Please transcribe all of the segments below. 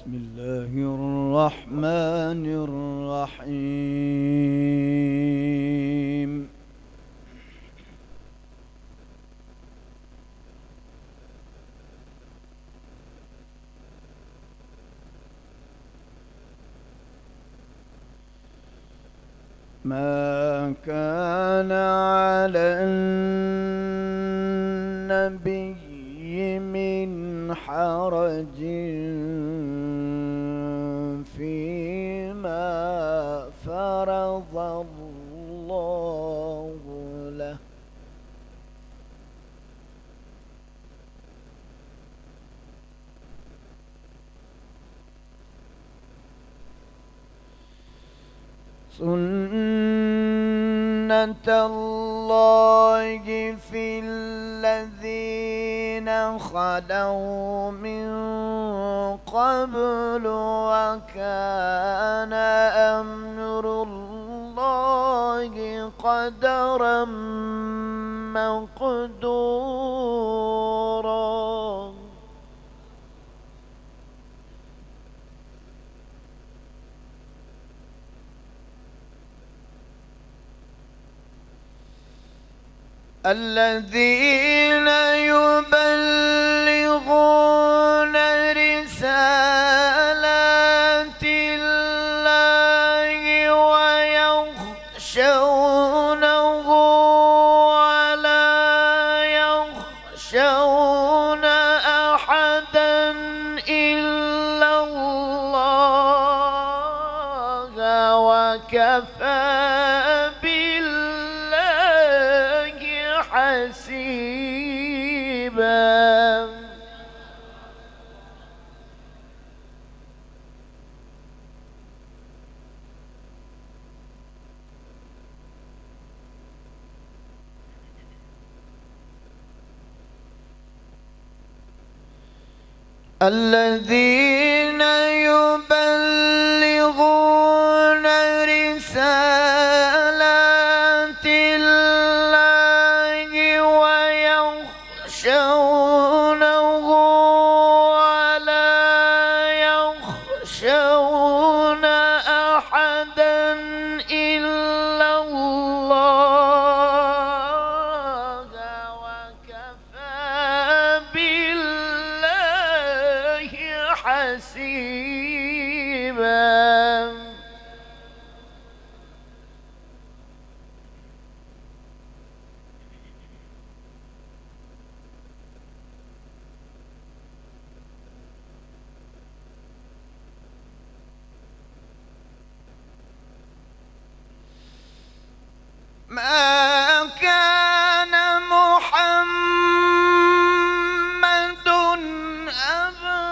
بسم الله الرحمن الرحيم. ما كان على النبي من حرج فيما فرض الله له، سنة الله في الذين خلوا من قبل، وكان أمر الله قدرا مقدورا. الذين يبلغون رسالات الله ويخشونه ولا يخشون أحدا إلا الله، وكفى حسيبا. الذين يبلغون رسالات الله ويخشونه ولا يخشون أحدا إلا الله، وكفى بالله حسيبا. ما كان محمد أبا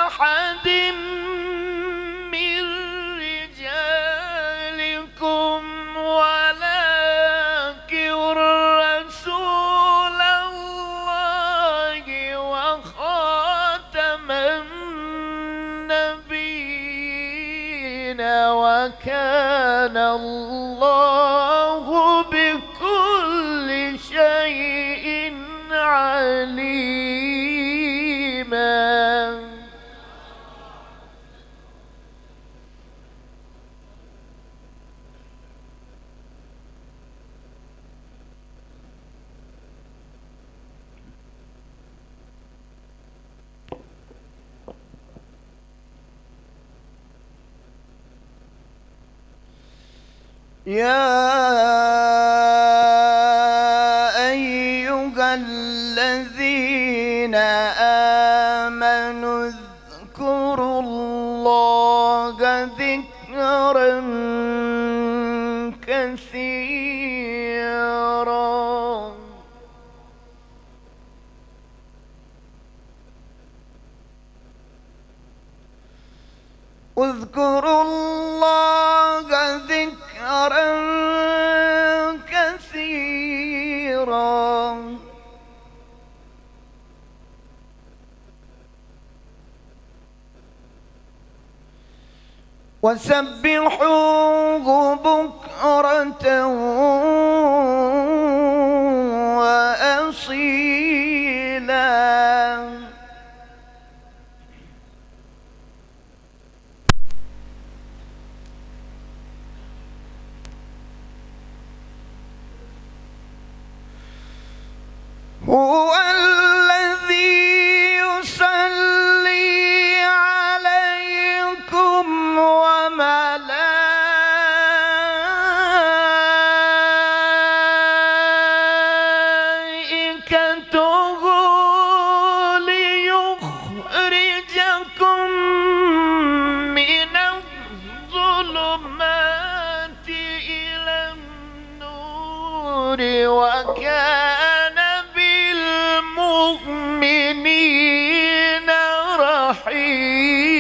أحد من رجالكم ولكن رسول الله وخاتم النبيين، وكان الله بكل شيء عليما. يا أيها الذين آمنوا اذكروا الله ذكرا كثيرا. اذكروا الله ذكرا كثيرا وسبحوه بكرة وأصيلا. هو الذي يصلي عليكم وملائكته ليخرجكم من الظلمات إلى النور وكان بالمؤمنين رحيما.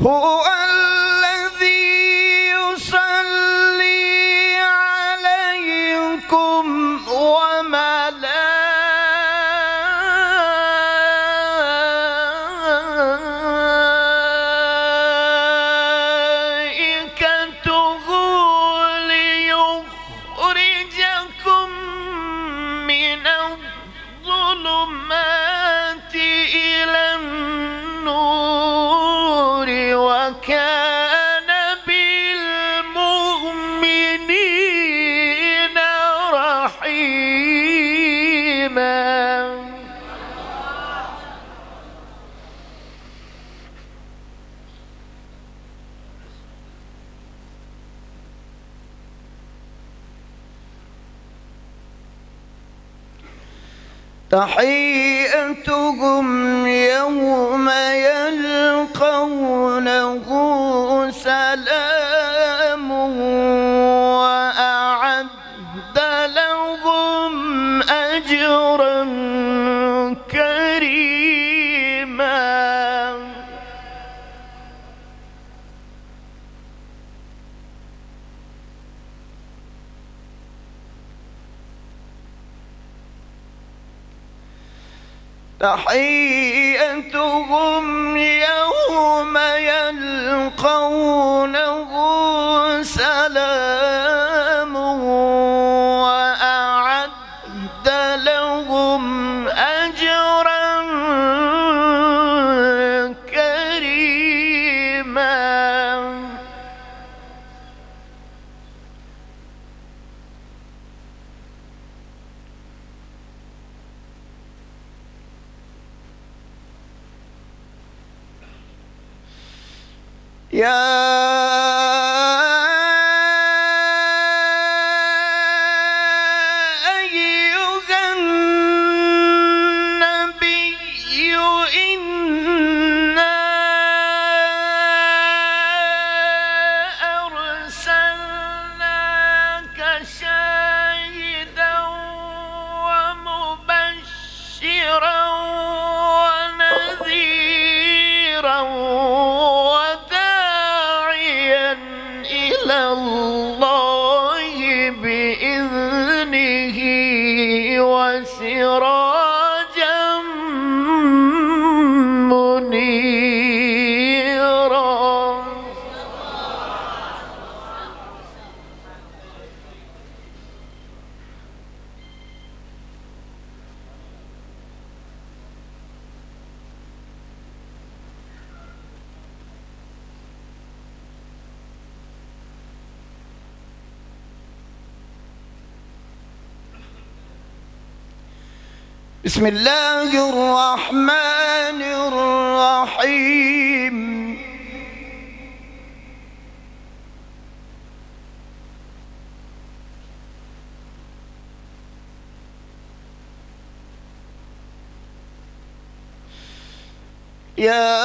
هو الذي يصلي عليكم وملائكته ليخرجكم من الظلمات إلى النور وكان بالمؤمنين رحيما. تحيتهم يوم يلقونه سلام وأعد لهم أجرا كريما. تحيتهم يوم يلقونه سلام وأعد لهم أجرا كريما. يا أيها النبي إنا أرسلناك شاهدا ومبشرا ونذيرا إلى الله بإذنه وسراجا منيرا. بسم الله الرحمن الرحيم. يا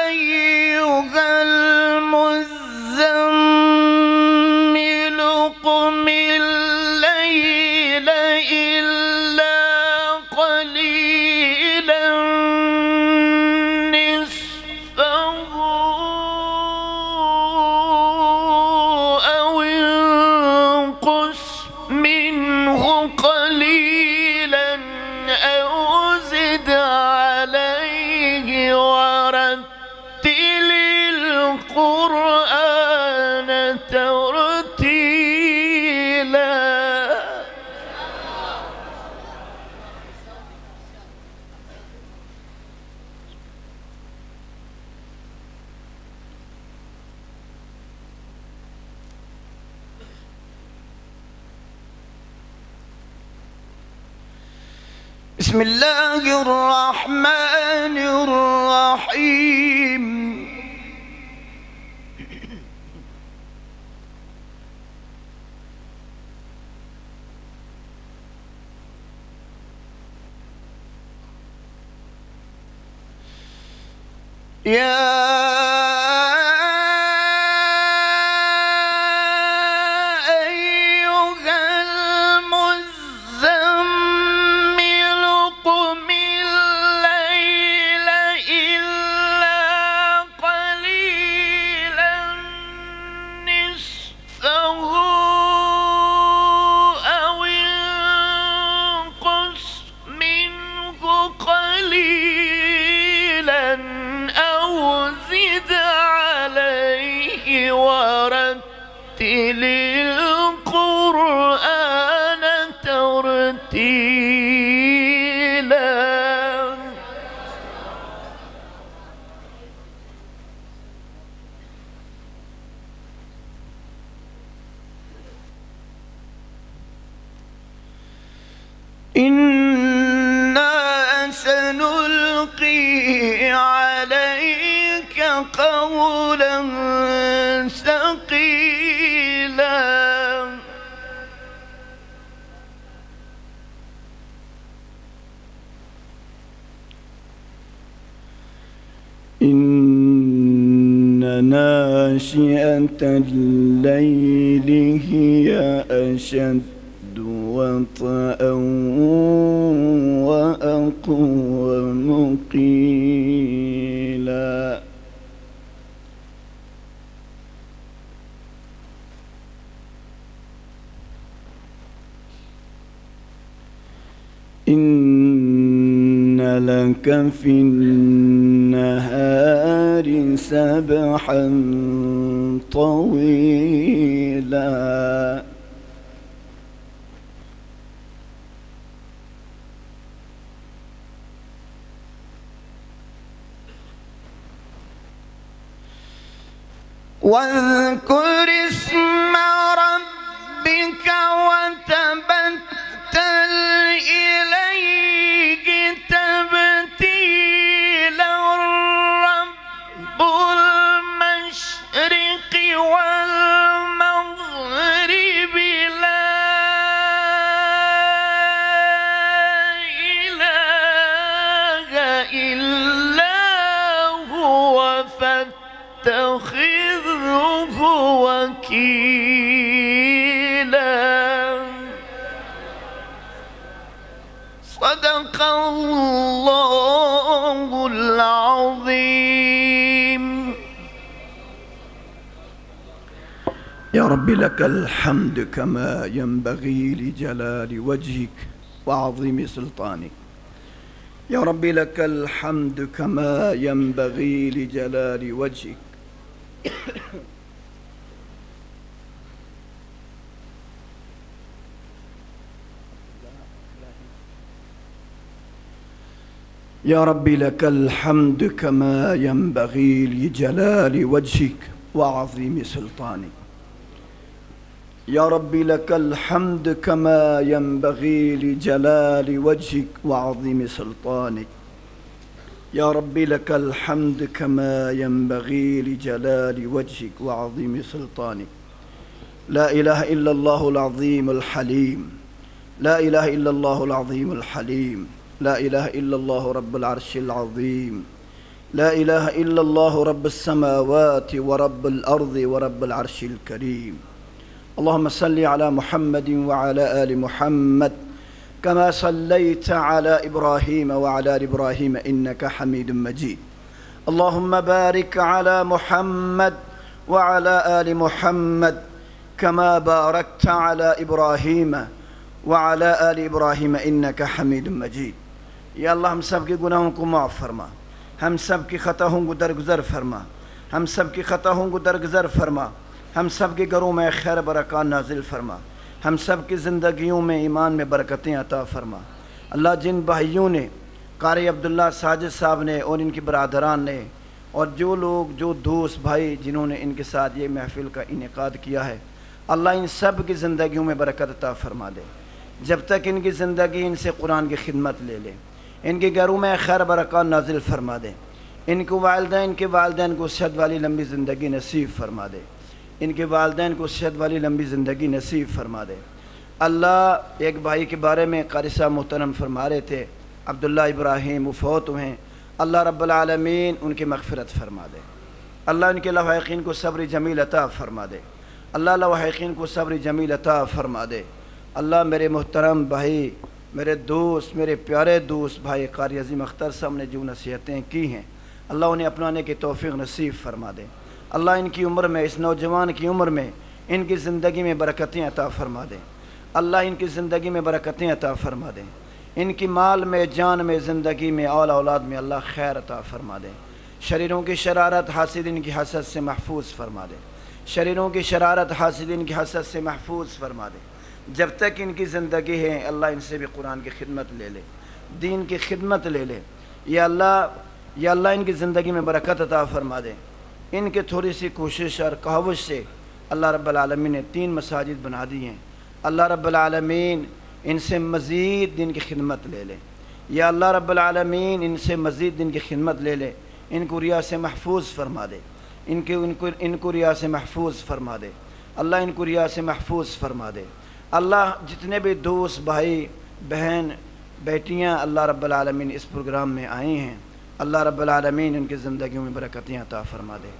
أيها المزمل قم الليل إلا قليلا نصفه أو انقص منه قليلا أو زد عليه ورتل بسم الله الرحمن الرحيم. يا ورتل القرآن ترتيلا. إنا سنلقي عليك قولا ثقيلا. إن ناشئة الليل هي أشد وطئا وأقوم قيلا. إن لك في النهار سبحا طويلا. واذكر اسم ربك وتبتل إليه تبتيلا. رب المشرق والمغرب لا إله إلا هو فاتخذه وكيلا. صدق الله العظيم. يا رب لك الحمد كما ينبغي لجلال وجهك وعظيم سلطانك. يا رب لك الحمد كما ينبغي لجلال وجهك يا رب لك الحمد كما ينبغي لجلال وجهك وعظيم سلطانك. يا رب لك الحمد كما ينبغي لجلال وجهك وعظيم سلطانك. يا رب لك الحمد كما ينبغي لجلال وجهك وعظيم سلطانك. لا إله إلا الله العظيم الحليم. لا إله إلا الله العظيم الحليم. لا إله إلا الله رب العرش العظيم. لا إله إلا الله رب السماوات ورب الأرض ورب العرش الكريم. اللهم صل على محمد وعلى آل محمد كما صليت على إبراهيم وعلى آل إبراهيم إنك حميد مجيد. اللهم بارك على محمد وعلى آل محمد كما باركت على إبراهيم وعلى آل إبراهيم إنك حميد مجيد. या अल्लाह हम सब के गुनाहों को माफ़ फरमा, हम सब की ख़ताओं को दरगुज़र फरमा, हम सब की ख़ताओं को दरगुज़र फरमा, हम सब के घरों में खैर बरक़ात नाजिल फरमा, हम सब की ज़िंदगियों में ईमान में बरकतें अता फरमा। अल्लाह जिन भाइयों ने कारी अब्दुल्ला साजिद साहब ने और इनके बरादरान ने और जो लोग जो दोस्त भाई जिन्होंने इनके साथ ये महफ़िल का इनेकाद किया है, अल्लाह इन सब की ज़िंदगियों में बरकत अता फरमा दे। جب تک ان کی زندگی ان سے قرآن کی خدمت لے لے، ان کے گھروں میں خیر برکات نازل فرما دے، ان کے والدین کو صحت والی لمبی زندگی نصیب فرما دے، ان کے والدین کو صحت والی لمبی زندگی نصیب فرما دے۔ اللہ، ایک بھائی کے بارے میں قاری صاحب محترم فرما رہے تھے، عبداللہ ابراہیم، وہ فوت ہوئے ہیں، اللہ رب العالمین ان کی مغفرت فرما دے، اللہ ان کے لواحقین کو صبر جمیل عطا فرما دے، اللہ لواحقین کو صبر جمیل عطا فرما دے۔ اللہ میرے محترم بھائی، میرے دوست، میرے پیارے دوست بھائی قاری عظیم اختر صاحب نے جو نصیحتیں کی ہیں، اللہ انہیں اپنانے کی توفیق نصیب فرما دے۔ اللہ ان کی عمر میں، اس نوجوان کی عمر میں ان کی زندگی میں برکتیں عطا فرما دے، اللہ ان کی زندگی میں برکتیں عطا فرما دے، ان کی مال میں، جان میں، زندگی میں، اولاد میں اللہ خیر عطا فرما دے، شریروں کی شرارت، حاسدین کی حسد سے محفوظ فرما دے، شریروں کی شرارت، حاسدین کی حسد سے محفوظ فرما دے۔ جب تک ان کی زندگی ہے اللہ ان سے بھی قرآن کی خدمت لے لے، دین کی خدمت لے لے، یا اللہ ان کی زندگی میں برکت عطا فرما دے۔ ان کے تھوڑی سی کوشش اور کاوش سے اللہ رب العالمین نے 3 مساجد بنا دی ہیں، اللہ رب العالمین ان سے مزید دین کی خدمت لے لے، یا اللہ رب العالمین ان سے مزید دین کی خدمت لے لے، ان کو ریا سے محفوظ فرما دے، ان کو ریا سے محفوظ فرما دے، اللہ ان کو ریا سے محفوظ فرما دے۔ اللہ جتنے بھی دوست، بھائی، بہن، بیٹیاں اللہ رب العالمین اس پروگرام میں آئی ہیں، اللہ رب العالمین ان کی زندگیوں میں برکتیں عطا فرما دے۔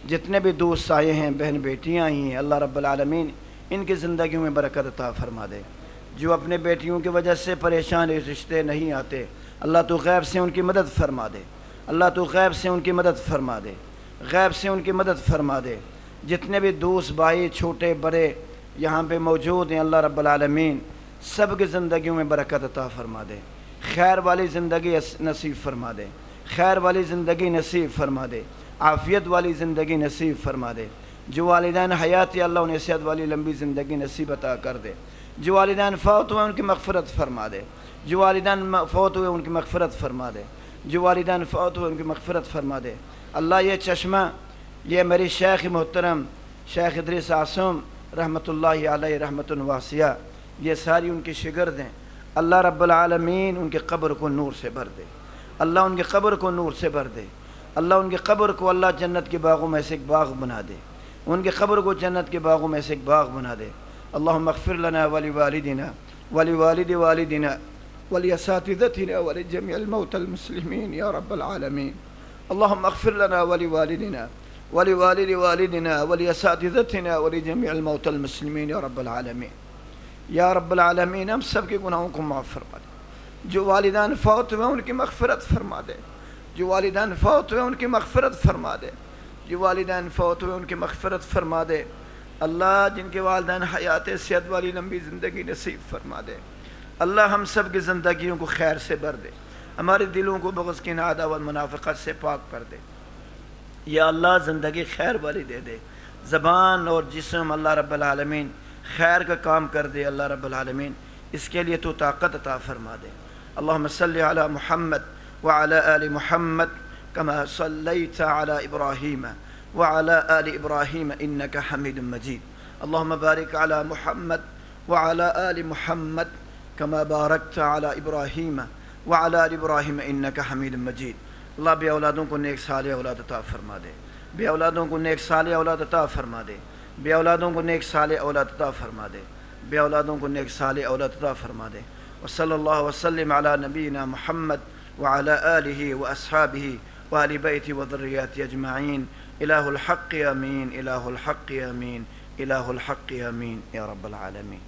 جتنے بھی دوست آئے ہیں، بہن بیٹیاں آئی ہیں، اللہ رب العالمین ان کی زندگیوں میں برکت عطا فرما دے۔ جو اپنے بیٹیوں کی وجہ سے پریشان رشتے نہیں آتے، اللہ تو غیب سے ان کی مدد فرما دے، اللہ تو غیب سے ان کی مدد فرما دے، غیب سے ان کی مدد فرما دے۔ جتنے بھی دوست، بھائی، چھوٹے بڑے یہاں پہ موجود ہیں، اللہ رب العالمین سب کی زندگیوں میں برکت عطا فرما دے، خیر والی زندگی نصیب فرما دے، خیر والی زندگی نصیب فرما دے، عافیت والی زندگی نصیب فرما دے۔ جو والدین حیات اللہ انہیں صحت والی لمبی زندگی نصیب عطا کر دے، جو والدین فوت ہوئے ان کی مغفرت فرما دے، جو والدین فوت ہوئے ان کی مغفرت فرما دے، جو والدین فوت ہوئے ان کی مغفرت فرما دے۔ اللہ یہ چشمہ، یہ میری شیخ محترم شیخ ادریس عاصم رحمۃ اللہ علیہ رحمۃ واسعہ، یہ ساری ان کی شگرد ہیں، اللہ رب العالمین ان کے قبر کو نور سے بھر دے، اللہ ان کے قبر کو نور سے بھر دے، اللہ ان کے قبر کو اللہ جنت کے باغوں میں سے ایک باغ بنا دے، ان کے قبر کو جنت کے باغوں میں سے ایک باغ بنا دے۔ اللہم اغفر لنا ولوالدنا ولوالد والدنا ولاساتذتنا ولجميع الموتى المسلمين یا رب العالمین۔ اللہم اغفر لنا ولوالدنا ولوالد والدنا ولاساتذتنا ولجميع الموتى المسلمين یا رب العالمین۔ یا رب العالمین ہم سب کے گناہوں کو معاف فرما دے، جو والدین فوت ہوئے ان کی مغفرت فرما دے، جو والدین فوت ہوئے ان کی مغفرت فرما دے، جو والدین فوت ہوئے ان کی مغفرت فرما دے۔ اللہ جن کے والدین حیات صحت والی لمبی زندگی نصیب فرما دے، اللہ ہم سب کی زندگیوں کو خیر سے بھر دے، ہمارے دلوں کو بغض کی عداوت منافقت سے پاک کر دے، یا اللہ زندگی خیر والی دے دے، زبان اور جسم اللہ رب العالمین خیر کا کام کر دے، اللہ رب العالمین اس کے لیے تو طاقت عطا فرما دے۔ اللہم صلی علی محمد وعلی آل محمد کما صلیت علی ابراہیم وعلی آل ابراہیم انک حمید مجید۔ اللہم بارک علی محمد وعلی آل محمد کما بارکت علی ابراہیم وعلی آل ابراہیم انک حمید مجید۔ اللہ بے اولادوں کو نیک صالح اولاد عطا فرما دے، بے اولادوں کو نیک صالح اولاد عطا فرما دے، بے اولادوں کو نیک صالح اولاد عطا فرما دے، بے اولادوں کو نیک صالح اولاد عطا فرما دے۔ وصلی اللہ وسلم علی نبینا محمد وعلی آلہ واصحابہ وآل بیتہ وذریاتہ اجمعین۔ الہ الحق آمین، الہ الحق آمین، الہ الحق آمین یا رب العالمین۔